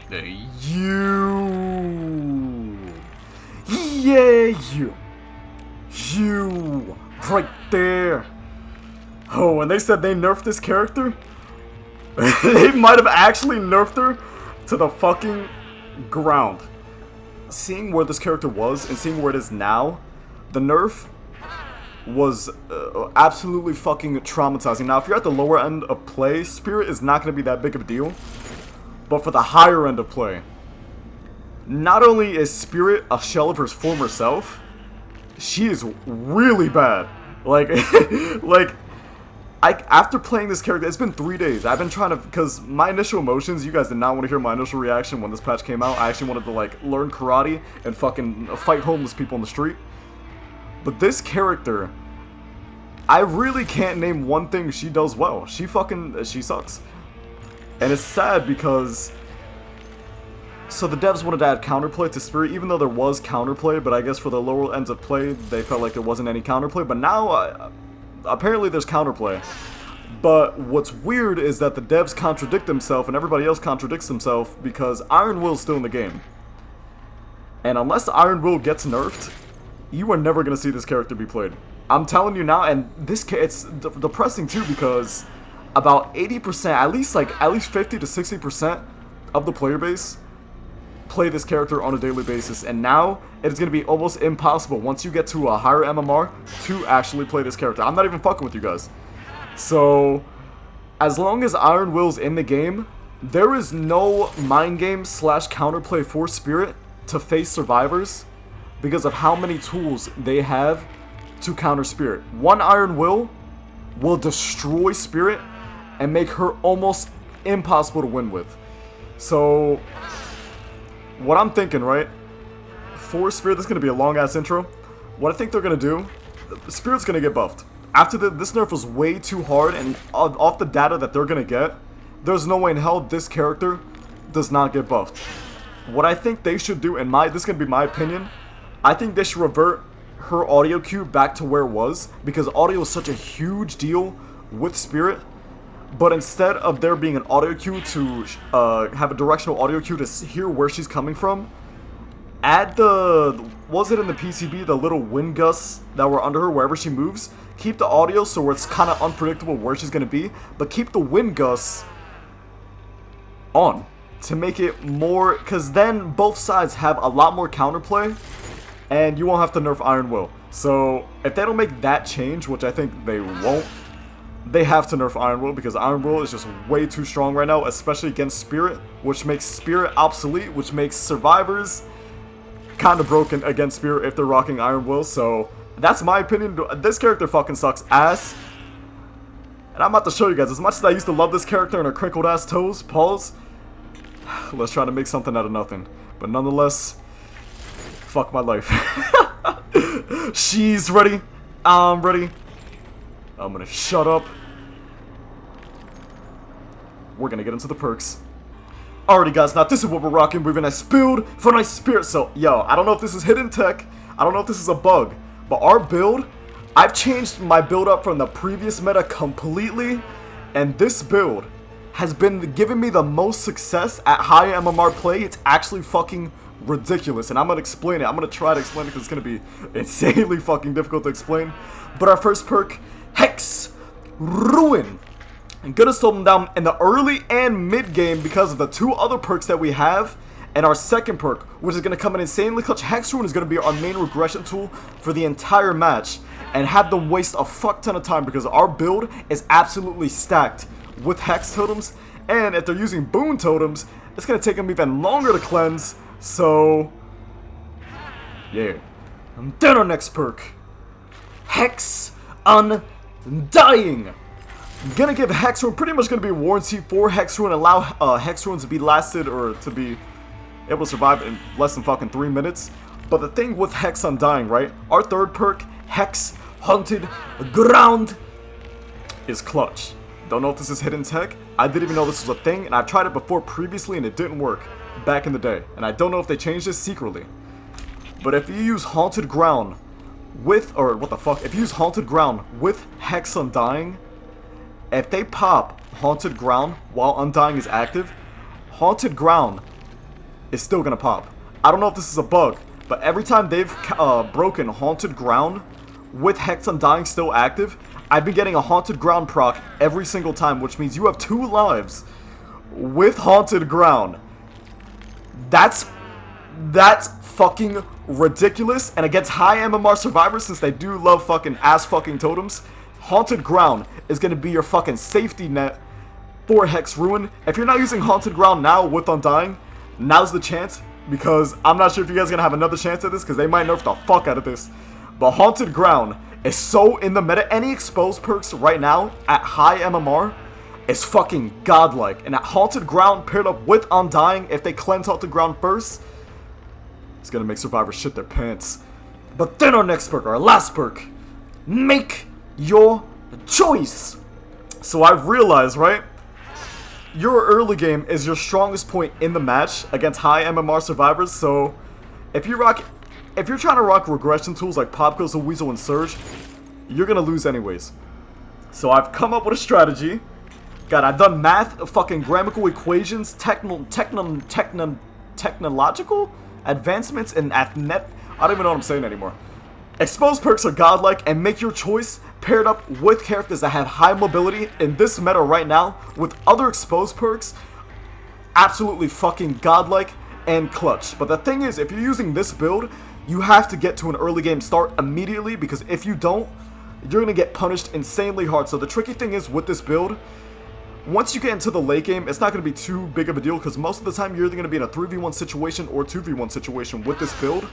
You. Yeah, you. You. Right there. Oh, and they said they nerfed this character? They might have actually nerfed her to the fucking ground. Seeing where this character was and seeing where it is now, the nerf was absolutely fucking traumatizing. Now, if you're at the lower end of play, Spirit is not going to be that big of a deal. But for the higher end of play, not only is Spirit a shell of her former self, she is really bad. Like, after playing this character, it's been 3 days. I've been trying to, because my initial emotions, you guys did not want to hear my initial reaction when this patch came out. I actually wanted to, like, learn karate and fucking fight homeless people on the street. But this character, I really can't name one thing she does well. She sucks. And it's sad because, so the devs wanted to add counterplay to Spirit, even though there was counterplay, but I guess for the lower ends of play, they felt like there wasn't any counterplay. But now, apparently there's counterplay. But what's weird is that the devs contradict themselves and everybody else contradicts themselves because Iron Will's still in the game. And unless Iron Will gets nerfed, you are never going to see this character be played. I'm telling you now, and it's depressing too because about 80%, at least 50 to 60% of the player base play this character on a daily basis, and now it's going to be almost impossible once you get to a higher MMR to actually play this character. I'm not even fucking with you guys. So, as long as Iron Will's in the game, there is no mind game / counterplay for Spirit to face survivors because of how many tools they have to counter Spirit. One Iron Will destroy Spirit and make her almost impossible to win with. So, what I'm thinking, right, for Spirit, this is going to be a long-ass intro. What I think they're going to do, Spirit's going to get buffed. After this nerf was way too hard, and off the data that they're going to get, there's no way in hell this character does not get buffed. What I think they should do, this is going to be my opinion, I think they should revert her audio cue back to where it was, because audio is such a huge deal with Spirit. But instead of there being an audio cue to have a directional audio cue to hear where she's coming from, add was it in the PCB, the little wind gusts that were under her wherever she moves? Keep the audio so it's kind of unpredictable where she's going to be, but keep the wind gusts on to make it more, because then both sides have a lot more counterplay, and you won't have to nerf Iron Will. So if they don't make that change, which I think they won't, they have to nerf Iron Will because Iron Will is just way too strong right now, especially against Spirit, which makes Spirit obsolete, which makes survivors kind of broken against Spirit if they're rocking Iron Will. So that's my opinion. This character fucking sucks ass. And I'm about to show you guys, as much as I used to love this character and her crinkled ass toes, paws, let's try to make something out of nothing. But nonetheless, fuck my life. She's ready. I'm ready. I'm gonna shut up. We're gonna get into the perks. Alrighty guys, now this is what we're rocking. We're gonna build for a nice Spirit. So, yo, I don't know if this is hidden tech. I don't know if this is a bug. But our build, I've changed my build up from the previous meta completely. And this build has been giving me the most success at high MMR play. It's actually fucking ridiculous. And I'm gonna explain it. I'm gonna try to explain it because it's gonna be insanely fucking difficult to explain. But our first perk, HEX Ruin. I'm gonna slow them down in the early and mid game because of the two other perks that we have. And our second perk, which is gonna come in insanely clutch. HEX Ruin is gonna be our main regression tool for the entire match and have them waste a fuck ton of time because our build is absolutely stacked with Hex totems. And if they're using boon totems, it's gonna take them even longer to cleanse. So, yeah. And then our next perk, Hex Undying. I'm gonna give Hex Ruin, pretty much gonna be a warranty for Hex Ruin, allow Hex Ruin to be lasted or to be able to survive in less than fucking 3 minutes. But the thing with Hex Undying, right? Our third perk, Hex Haunted Ground, is clutch. Don't know if this is hidden tech. I didn't even know this was a thing, and I've tried it before previously and it didn't work back in the day. And I don't know if they changed this secretly. But if you use Haunted Ground with, or what the fuck, if you use Haunted Ground with Hex Undying, if they pop Haunted Ground while Undying is active, Haunted Ground is still gonna pop. I don't know if this is a bug, but every time they've broken Haunted Ground with Hex Undying still active, I've been getting a Haunted Ground proc every single time, which means you have 2 lives with Haunted Ground. That's fucking ridiculous. And against high MMR survivors, since they do love fucking ass fucking totems, Haunted Ground is gonna be your fucking safety net for Hex Ruin. If you're not using Haunted Ground now with Undying, now's the chance, because I'm not sure if you guys are gonna have another chance at this, because they might nerf the fuck out of this. But Haunted Ground is so in the meta. Any exposed perks right now at high MMR is fucking godlike. And at Haunted Ground paired up with Undying, if they cleanse Haunted Ground first, it's gonna make survivors shit their pants. But then our next perk, our last perk, make your choice. So I've realized, right, your early game is your strongest point in the match against high MMR survivors. So if you're trying to rock regression tools like Pop Goes the Weasel and Surge, you're gonna lose anyways. So I've come up with a strategy. God, I've done math, fucking grammatical equations, technological advancements in I don't even know what I'm saying anymore. Exposed perks are godlike, and make your choice paired up with characters that have high mobility in this meta right now with other exposed perks, absolutely fucking godlike and clutch. But the thing is, if you're using this build, you have to get to an early game start immediately, because if you don't, you're gonna get punished insanely hard. So the tricky thing is with this build, once you get into the late game, it's not going to be too big of a deal, because most of the time you're either going to be in a 3v1 situation or 2v1 situation with this build.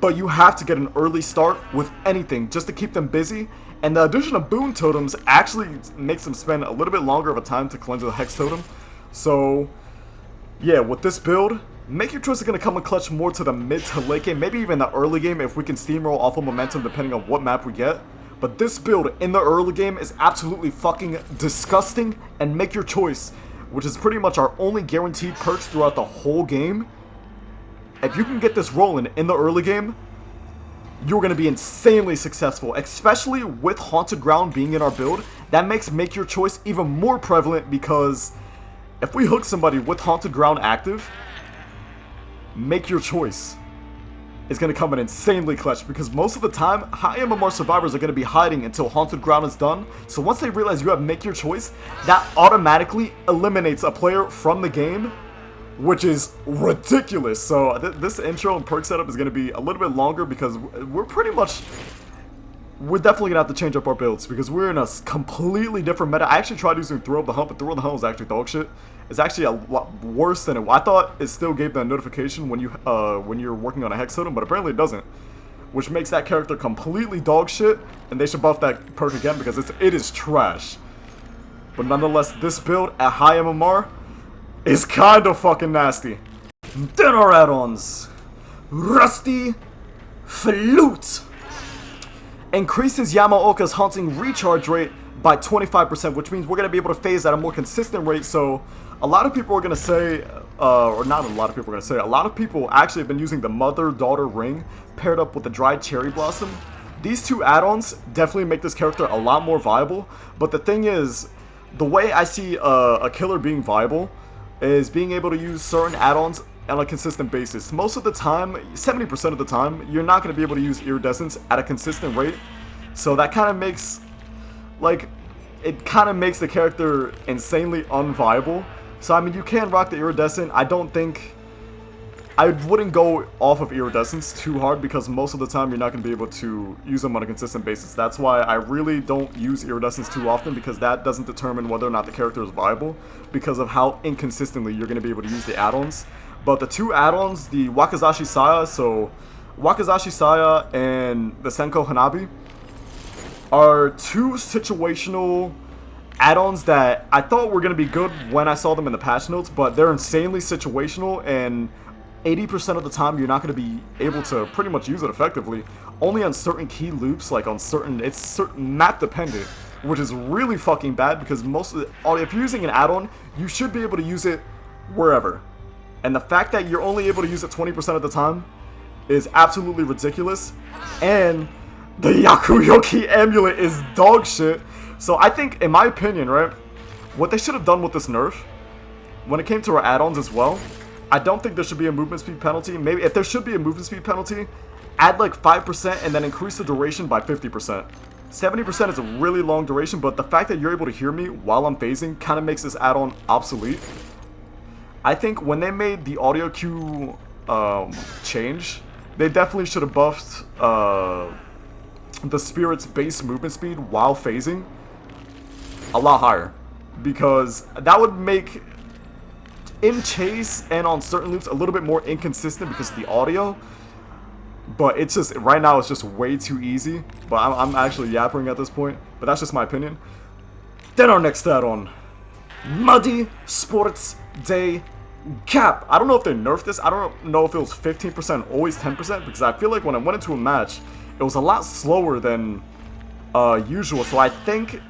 But you have to get an early start with anything just to keep them busy. And the addition of boon totems actually makes them spend a little bit longer of a time to cleanse the Hex totem. So yeah, with this build, make your choice is going to come in clutch more to the mid to late game, maybe even the early game if we can steamroll off of momentum depending on what map we get. But this build in the early game is absolutely fucking disgusting, and make your choice, which is pretty much our only guaranteed perks throughout the whole game. If you can get this rolling in the early game, you're going to be insanely successful, especially with Haunted Ground being in our build. That makes make your choice even more prevalent, because if we hook somebody with Haunted Ground active, make your choice is going to come in insanely clutch, because most of the time, high MMR survivors are going to be hiding until Haunted Ground is done. So once they realize you have make your choice, that automatically eliminates a player from the game, which is ridiculous. So this intro and perk setup is going to be a little bit longer, because we're definitely going to have to change up our builds, because we're in a completely different meta. I actually tried using Throw of the Hump, but Throw of the Hump is actually dog shit. It's actually a lot worse than it. I thought it still gave that notification when you're working on a Hex totem, but apparently it doesn't, which makes that character completely dog shit, and they should buff that perk again, because it is trash. But nonetheless, this build at high MMR is kind of fucking nasty. Then our add-ons. Rusty Flute increases Yamaoka's haunting recharge rate by 25%, which means we're going to be able to phase at a more consistent rate. So a lot of people are going to say, or not a lot of people are going to say, a lot of people actually have been using the Mother-Daughter Ring paired up with the Dried Cherry Blossom. These two add-ons definitely make this character a lot more viable, but the thing is, the way I see a killer being viable is being able to use certain add-ons on a consistent basis. Most of the time, 70% of the time, you're not going to be able to use Iridescence at a consistent rate, so that kind of makes, the character insanely unviable. So I mean, you can rock the Iridescent. I wouldn't go off of Iridescence too hard, because most of the time you're not going to be able to use them on a consistent basis. That's why I really don't use Iridescence too often, because that doesn't determine whether or not the character is viable, because of how inconsistently you're going to be able to use the add-ons. But the two add-ons, the Wakizashi Saya, so Wakizashi Saya and the Senko Hanabi, are two situational add-ons that I thought were going to be good when I saw them in the patch notes, but they're insanely situational, and 80% of the time you're not going to be able to pretty much use it effectively. Only on certain key loops, like on it's certain map dependent, which is really fucking bad, because if you're using an add-on, you should be able to use it wherever. And the fact that you're only able to use it 20% of the time is absolutely ridiculous. And the Yakuyoki Amulet is dog shit. So I think, in my opinion, right, what they should have done with this nerf, when it came to our add-ons as well, I don't think there should be a movement speed penalty. Maybe if there should be a movement speed penalty, add like 5% and then increase the duration by 50%. 70% is a really long duration, but the fact that you're able to hear me while I'm phasing kind of makes this add-on obsolete. I think when they made the audio cue change, they definitely should have buffed the Spirit's base movement speed while phasing a lot higher, because that would make in chase and on certain loops a little bit more inconsistent because of the audio. But it's just, right now it's just way too easy. But I'm actually yappering at this point, but that's just my opinion. Then our next add-on, Muddy Sports Day Cap. I don't know if they nerfed this. I don't know if it was 15%, always 10%, because I feel like when I went into a match, it was a lot slower than usual. So I think,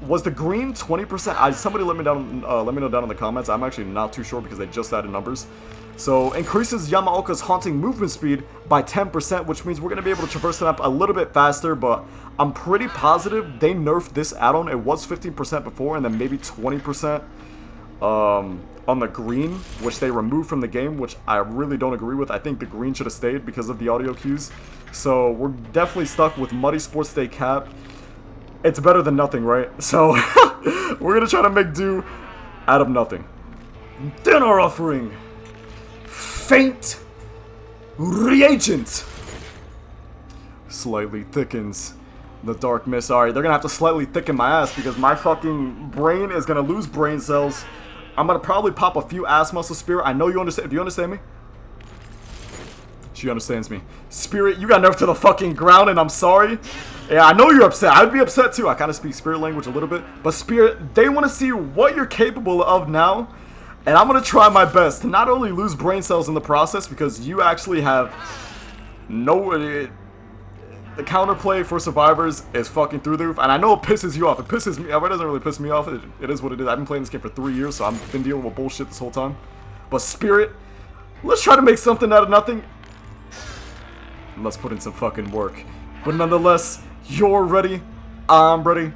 was the green 20%? Somebody let me know down in the comments. I'm actually not too sure because they just added numbers. So increases Yamaoka's haunting movement speed by 10%, which means we're going to be able to traverse the map a little bit faster, but I'm pretty positive they nerfed this add-on. It was 15% before, and then maybe 20% on the green, which they removed from the game, which I really don't agree with. I think the green should have stayed because of the audio cues. So we're definitely stuck with Muddy Sports Day Cap. It's better than nothing, right? So we're going to try to make do out of nothing. Then our offering, Faint Reagent. Slightly thickens the dark mist. Alright, they're going to have to slightly thicken my ass because my fucking brain is going to lose brain cells. I'm going to probably pop a few ass muscle, Spirit. I know you understand. Do you understand me? She understands me. Spirit, you got nerfed to the fucking ground and I'm sorry. Yeah, I know you're upset. I'd be upset too. I kind of speak Spirit language a little bit. But Spirit, they want to see what you're capable of now. And I'm going to try my best to not only lose brain cells in the process, because you actually have no... the counterplay for survivors is fucking through the roof. And I know it pisses you off. It pisses me off. It doesn't really piss me off. It is what it is. I've been playing this game for 3 years, so I've been dealing with bullshit this whole time. But Spirit, let's try to make something out of nothing. Let's put in some fucking work. But nonetheless, you're ready. I'm ready.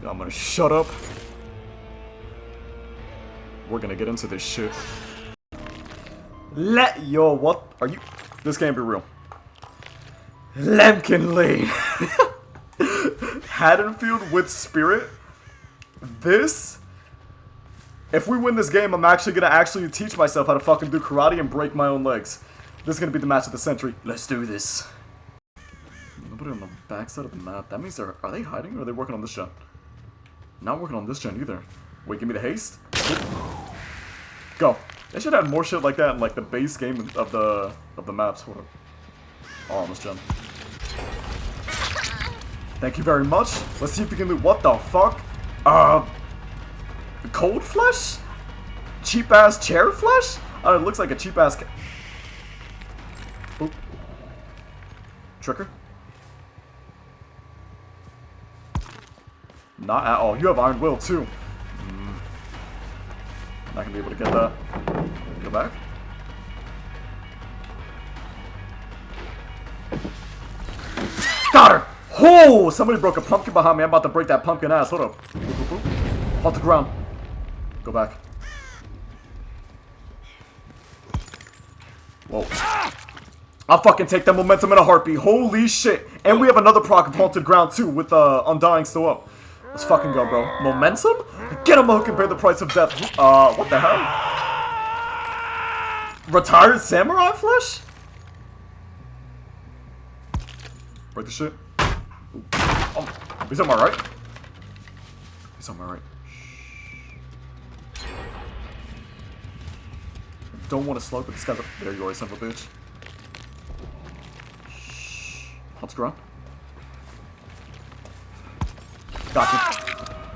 I'm gonna shut up. We're gonna get into this shit. What are you? This can't be real. Lambkin Lane. Haddonfield with Spirit. This, if we win this game, I'm actually gonna teach myself how to fucking do karate and break my own legs. This is gonna be the match of the century. Let's do this. Nobody on the backside of the map. That means are they hiding or are they working on this gen? Not working on this gen either. Wait, give me the haste. Go. They should have more shit like that in like the base game of the maps. Hold up. Oh, on this gen. Thank you very much. Let's see if we can loot. What the fuck? Cold flesh? Cheap ass chair flesh? It looks like a cheap ass. Oop. Tricker? Not at all. You have Iron Will too. Not gonna be able to get that. Go back. Got her! Oh! Somebody broke a pumpkin behind me. I'm about to break that pumpkin ass. Hold up. Boop, boop, boop. Off the ground. Go back. Whoa. I'll fucking take that momentum in a heartbeat. Holy shit. And we have another proc of Haunted Ground too with Undying still up. Let's fucking go, bro. Momentum? Get him hook and pay the price of death. What the hell? Retired samurai flesh? Break the shit. Oh, he's on my right. He's on my right. Don't want to slow, but this guy's up. There you are, son of a bitch. Haunted Ground. Gotcha.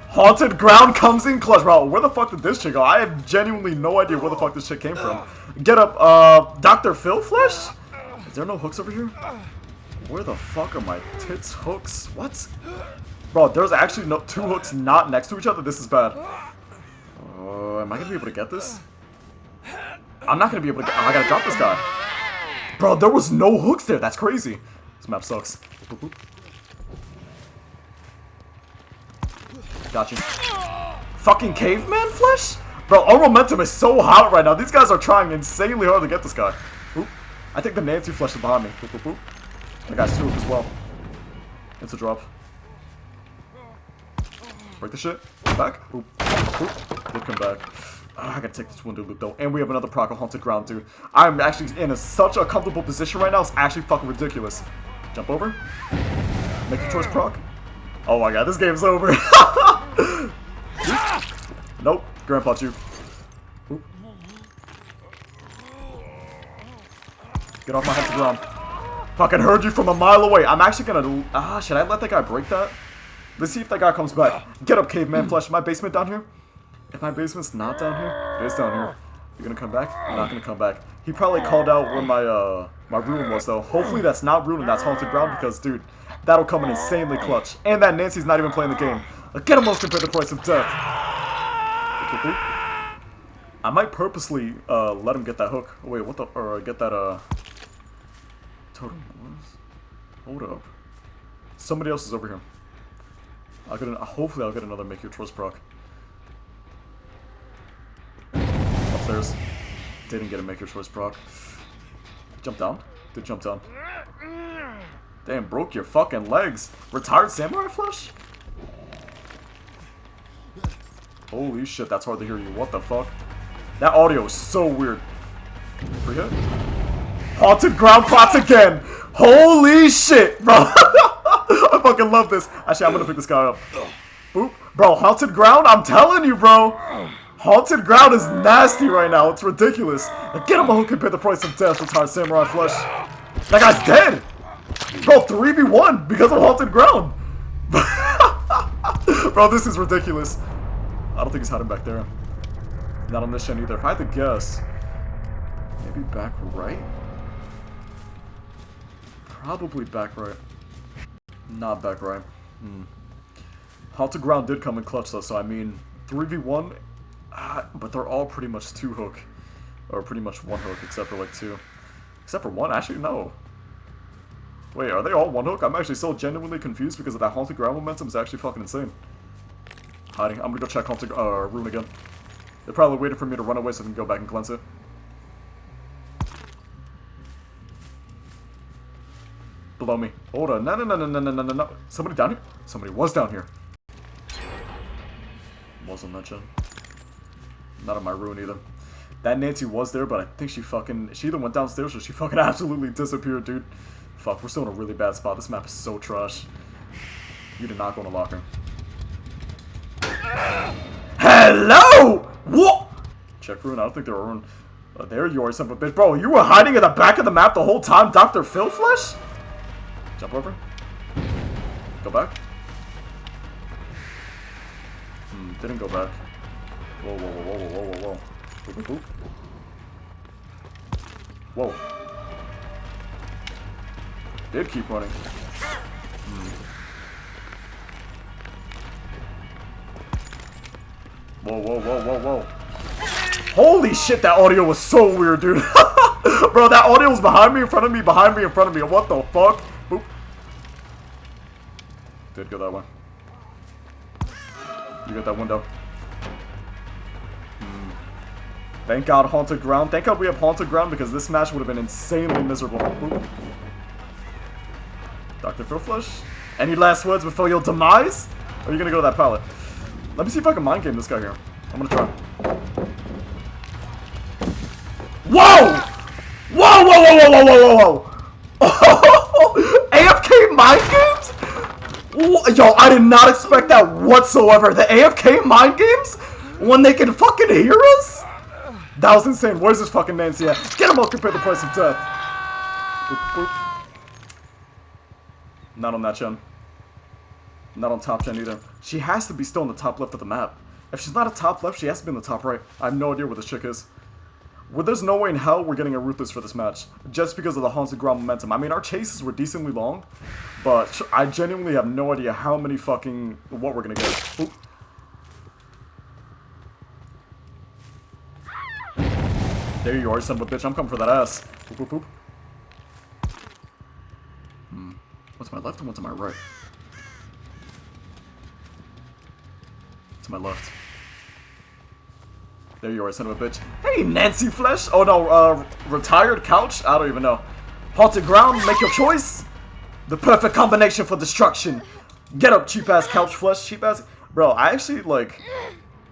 Haunted Ground comes in clutch. Bro, where the fuck did this chick go? I have genuinely no idea where the fuck this chick came from. Get up, Dr. Phil flesh? Is there no hooks over here? Where the fuck are my tits hooks? What? Bro, there's actually two hooks not next to each other. This is bad. Am I gonna be able to get this? I'm not gonna be able to get. I gotta drop this guy. Bro, there was no hooks there. That's crazy. This map sucks. Boop, boop. Gotcha. Fucking caveman flesh? Bro, our momentum is so hot right now. These guys are trying insanely hard to get this guy. Oop. I think the Nancy flush is behind me. Boop, boop, boop. That guy's 2 as well. It's a drop. Break the shit. Come back. Oop. Oop. Did come back. I gotta take this window loop though. And we have another proc of Haunted Ground, dude. I'm actually in such a comfortable position right now. It's actually fucking ridiculous. Jump over. Make your choice, proc. Oh my god, this game's over. Nope. Grandpa you. Oop. Get off my Haunted Ground. Fucking heard you from a mile away. I'm actually gonna... should I let that guy break that? Let's see if that guy comes back. Get up, caveman flesh. My basement down here? If my basement's not down here, it is down here. You gonna come back? I'm not gonna come back. He probably called out where my ruin was though. Hopefully that's not ruin and that's Haunted Ground because, dude, that'll come in insanely clutch. And that Nancy's not even playing the game. Get him most compared to price of death. I might purposely let him get that hook. Wait, what the? Or get that totem. Hold up. Somebody else is over here. Hopefully I'll get another make your choice proc. Upstairs. Didn't get a make your choice proc. Jump down. Did jump down. Damn, broke your fucking legs. Retired samurai flush? Holy shit, that's hard to hear you. What the fuck? That audio is so weird. Free hit? Haunted Ground procs again! Holy shit, bro! I fucking love this. Actually, I'm gonna pick this guy up. Boop. Bro, Haunted Ground? I'm telling you, bro. Haunted Ground is nasty right now. It's ridiculous. Get him a hook and pay the price of death, retired samurai flesh. That guy's dead! Bro, 3v1 because of Haunted Ground. Bro, this is ridiculous. I don't think he's hiding back there. Not on this gen either. If I had to guess, maybe back right? Probably back right. Not back right. Haunted Ground did come in clutch though, so I mean, 3v1, but they're all pretty much 2 hook. Or pretty much 1 hook, except for like 2. Except for 1? Actually, no. Wait, are they all 1 hook? I'm actually so genuinely confused because of that Haunted Ground momentum is actually fucking insane. Hiding. I'm gonna go check Haunted Rune again. They're probably waiting for me to run away so I can go back and cleanse it. Below me. Hold on. No. Somebody down here? Somebody was down here. Wasn't that gen. Not on my ruin either. That Nancy was there, but I think she either went downstairs or she fucking absolutely disappeared, dude. Fuck, we're still in a really bad spot. This map is so trash. You did not go in the locker. Hello! What? Check ruin. I don't think they were ruin. There you are, son of a bitch. Bro, you were hiding at the back of the map the whole time, Dr. Phil Flesh? Jump over. Go back. Didn't go back. Whoa. Boop. Whoa. Did keep running. Whoa. Holy shit, that audio was so weird, dude. Bro, that audio was behind me, in front of me, behind me, in front of me. What the fuck? Boop. Did go that way. You got that window. Thank God Haunted Ground. Thank God we have Haunted Ground because this match would have been insanely miserable. Boop. Dr. Philflesh? Any last words before your demise? Or are you gonna go to that pallet? Let me see if I can mind game this guy here. I'm gonna try. Whoa! Whoa! AFK mind games? Yo, I did not expect that whatsoever. The AFK mind games? When they can fucking hear us? That was insane. Where's this fucking Nancy at? Get him up compared to the price of death. Boop. Not on that gen. Not on top gen either. She has to be still in the top left of the map. If she's not a top left, she has to be in the top right. I have no idea where this chick is. Well, there's no way in hell we're getting a Ruthless for this match. Just because of the Haunted Ground momentum. I mean, our chases were decently long. But I genuinely have no idea how many fucking... what we're gonna get. Oop. There you are, son of a bitch. I'm coming for that ass. Boop. What's my left and what's my right? To my left. There you are, son of a bitch. Hey, Nancy Flesh. Oh no, retired couch? I don't even know. Haunted ground, make your choice. The perfect combination for destruction. Get up, cheap ass couch flesh, cheap ass. Bro, I actually like.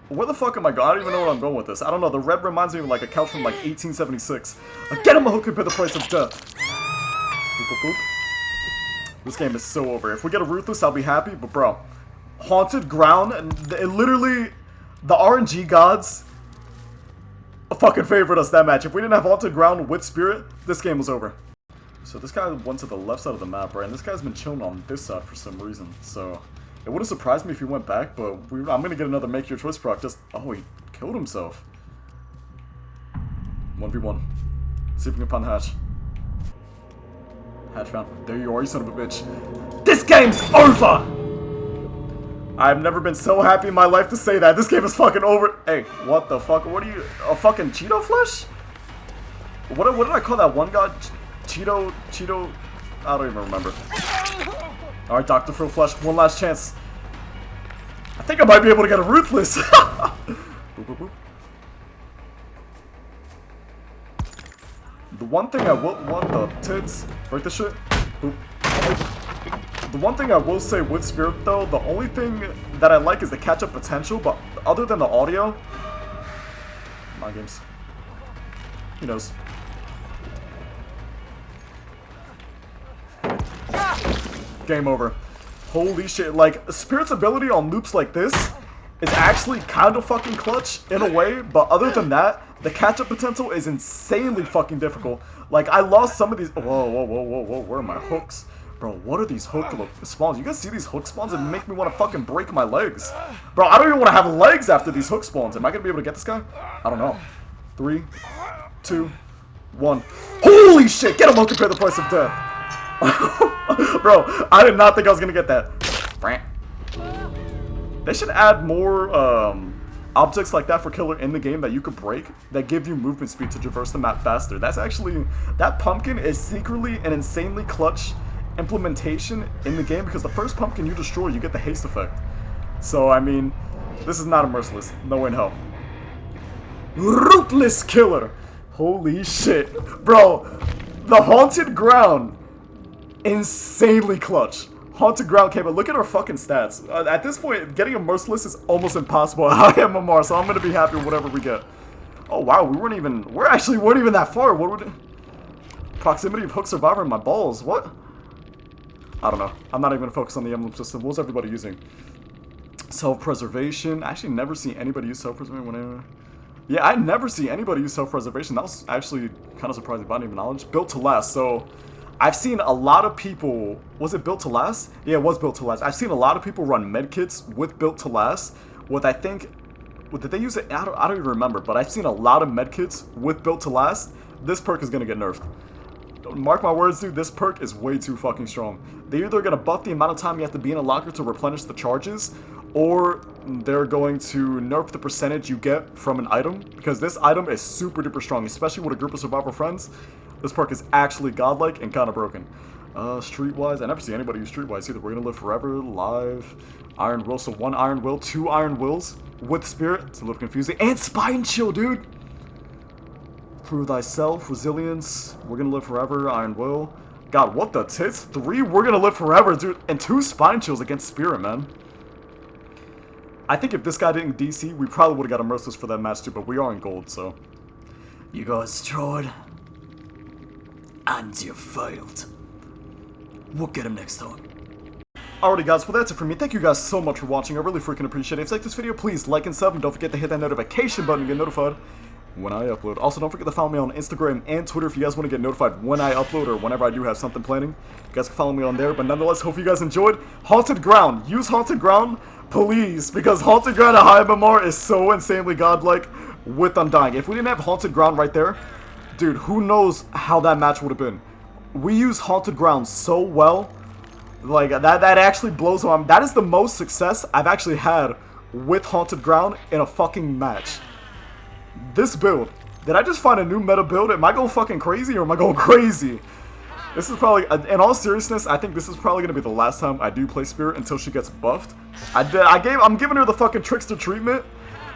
Where the fuck am I going? I don't even know where I'm going with this. I don't know. The red reminds me of like a couch from like 1876. Get him a hook and pay the price of death. Boop, boop, boop. This game is so over. If we get a Ruthless, I'll be happy. But bro, Haunted Ground, and it literally, the RNG gods fucking favored us that match. If we didn't have Haunted Ground with Spirit, this game was over. So this guy went to the left side of the map, right? And this guy's been chilling on this side for some reason. So it wouldn't surprise me if he went back, but I'm gonna get another make your choice proc. Just, oh, he killed himself. 1v1. See if we can find the hatch. Hatch found. There you are, you son of a bitch. This game's over! I've never been so happy in my life to say that. This game is fucking over. Hey, what the fuck? What are you, a fucking Cheeto Flesh? What did I call that one god? Cheeto, I don't even remember. Alright, Dr. Phil Flesh, one last chance. I think I might be able to get a Ruthless. Boop, boop, boop. The one thing I will want the tits. Break this shit. Boop. The one thing I will say with Spirit though, the only thing that I like is the catch-up potential, but other than the audio, my games. He knows. Game over. Holy shit, like, Spirit's ability on loops like this is actually kind of fucking clutch in a way, but other than that, the catch-up potential is insanely fucking difficult. Like, I lost some of these. Whoa, where are my hooks? Bro, what are these hook spawns? You guys see these hook spawns? It make me want to fucking break my legs. Bro, I don't even want to have legs after these hook spawns. Am I going to be able to get this guy? I don't know. 3, 2, 1. Holy shit, get him up to pay the price of death. Bro, I did not think I was gonna get that. They should add more objects like that for killer in the game that you could break that give you movement speed to traverse the map faster. That's actually, that pumpkin is secretly an insanely clutch implementation in the game because the first pumpkin you destroy, you get the haste effect. So, I mean, this is not a merciless. No way in hell. Ruthless killer. Holy shit. Bro, the Haunted Ground. Insanely clutch. Haunted Ground came, but look at our fucking stats. At this point, getting a Merciless is almost impossible. I am MMR, so I'm gonna be happy with whatever we get. Oh wow, we actually weren't even that far. What would proximity of Hook Survivor in my balls? What? I don't know. I'm not even gonna focus on the emblem system. What was everybody using? Self-preservation. I actually never see anybody use self-preservation whenever. Yeah, I never see anybody use self-preservation. That was actually kind of surprising. Body even knowledge. Built to last. So I've seen a lot of people. Was it built to last? Yeah, it was built to last. I've seen a lot of people run medkits with built to last. What I think, did they use it? I don't even remember. But I've seen a lot of medkits with built to last. This perk is gonna get nerfed. Mark my words, dude. This perk is way too fucking strong. They're either gonna buff the amount of time you have to be in a locker to replenish the charges, or they're going to nerf the percentage you get from an item, because this item is super duper strong, especially with a group of survivor friends. This perk is actually godlike and kind of broken. Streetwise, I never see anybody use Streetwise either. We're gonna live forever, live, Iron Will, so 1 Iron Will, 2 Iron Wills with Spirit. It's a little confusing. And Spine Chill, dude! Prove thyself, resilience, we're gonna live forever, Iron Will. God, what the tits? 3, we're gonna live forever, dude. And 2 Spine Chills against Spirit, man. I think if this guy didn't DC, we probably would've got a Merciless for that match too, but we are in gold, so. You guys tried. And you failed. We'll get him next time. Alrighty guys, well that's it for me. Thank you guys so much for watching. I really freaking appreciate it. If you like this video, please like and sub, and don't forget to hit that notification button to get notified when I upload. Also, don't forget to follow me on Instagram and Twitter if you guys want to get notified when I upload or whenever I do have something planning. You guys can follow me on there, but nonetheless, hope you guys enjoyed. Haunted Ground. Use Haunted Ground, please, because Haunted Ground at high MMR is so insanely godlike with Undying. If we didn't have Haunted Ground right there, dude, who knows how that match would have been. We use Haunted Ground so well. Like, that actually blows my mind. That is the most success I've actually had with Haunted Ground in a fucking match. This build. Did I just find a new meta build? Am I going fucking crazy or am I going crazy? This is probably, in all seriousness, I think this is probably going to be the last time I do play Spirit until she gets buffed. I'm giving her the fucking Trickster treatment.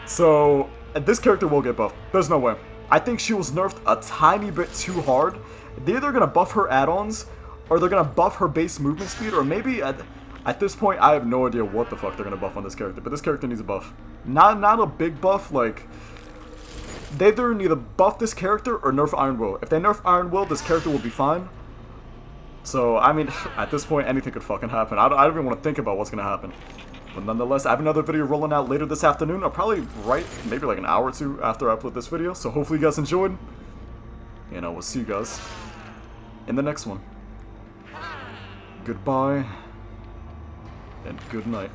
So, this character will get buffed. There's no way. I think she was nerfed a tiny bit too hard. They're either going to buff her add-ons, or they're going to buff her base movement speed, or maybe at this point, I have no idea what the fuck they're going to buff on this character. But this character needs a buff. Not a big buff, like... They either need to buff this character or nerf Iron Will. If they nerf Iron Will, this character will be fine. So, I mean, at this point, anything could fucking happen. I don't even want to think about what's going to happen. But nonetheless, I have another video rolling out later this afternoon. I'll probably write maybe like an hour or two after I upload this video. So hopefully you guys enjoyed. And I will see you guys in the next one. Goodbye. And good night.